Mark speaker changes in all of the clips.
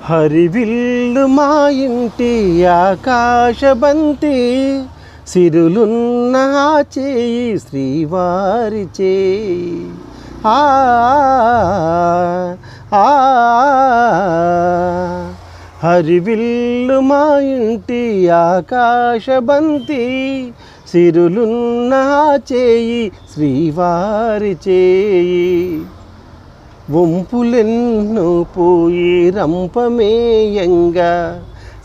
Speaker 1: హరివిల్లు మా ఇంటి ఆకాశబంతి, సిరులున్న ఆ చేయి శ్రీవారి చేయి. ఆ ఆ హరివిల్లు మా ఇంటి ఆకాశబంతి, సిరులున్న ఆ చేయి శ్రీవారి చేయి. వంపులెన్నో పోయి రంపమేయంగా,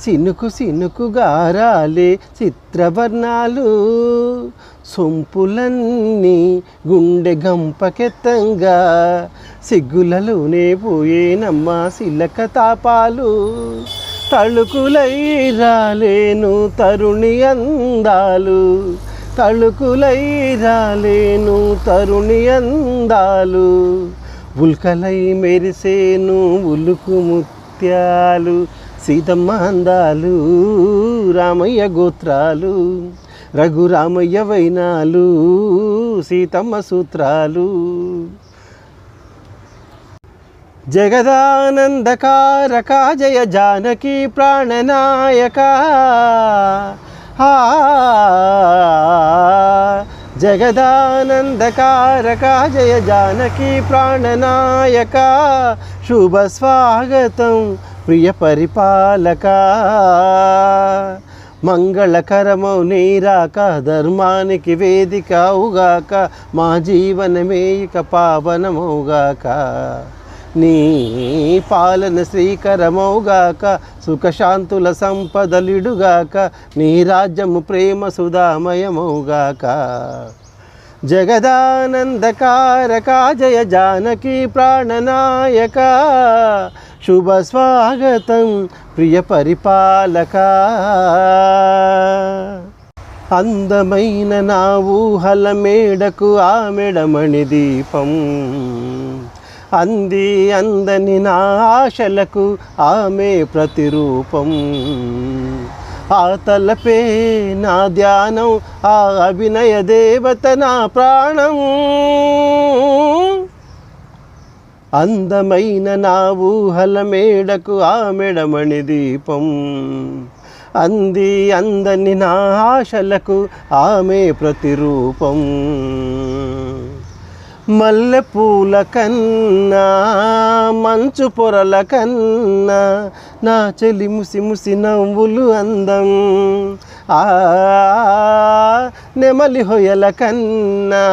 Speaker 1: సినుకు సినుకు గారాలే చిత్రవర్ణాలు. సొంపులన్నీ గుండె గంపకెత్తంగా, సిగ్గులలోనే పోయేనమ్మ సిలక తాపాలు. తళుకులై రాలేను తరుణి అందాలు, తళుకులై రాలేను తరుణి అందాలు. ఉల్కలై మెరిసేను ఉలుకు ముత్యాలు, సీతమ్మ అందాలు రామయ్య గోత్రాలు. రఘురామయ్య వైనాలు సీతమ్మ సూత్రాలు. జగదానందకారక జయ జానకి ప్రాణనాయక. జగదానందకారక జయ జానకి ప్రాణనాయక. శుభ స్వాగతం ప్రియ పరిపాలక. మంగళకరమౌ నీరాక, ధర్మానికి వేదిక అవుగాక. మా జీవనమే ఇక పావనమౌగాక. నీ పాలన శ్రీకరమౌగాక, సుఖశాంతుల సంపదలిడుగాక. నీ రాజ్యము ప్రేమ సుధామయమౌగాక. జగదానందకారక జయ జానకి ప్రాణనాయక. శుభ స్వాగతం ప్రియ పరిపాలక. అందమైన నా ఊహల మేడకు ఆ మెడమణి దీపం, అంది అందని నా ఆశలకు ఆమె ప్రతిరూపం. ఆ తలపే నా ధ్యానం, ఆ అభినయ దేవత నా ప్రాణం. అందమైన నా ఊహల మేడకు ఆ మెడమణి దీపం, అంది అందని నా ఆశలకు ఆమె ప్రతిరూపం. మల్లెపూల కన్నా మంచు పొరల కన్నా, నా చెలి ముసి ముసి నవ్వులు అందం. నెమలి హొయల కన్నా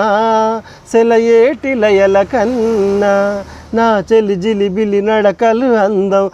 Speaker 1: సెలయేటి లయల కన్నా, నా చెలి జిలిబిలి నడకలు అందం.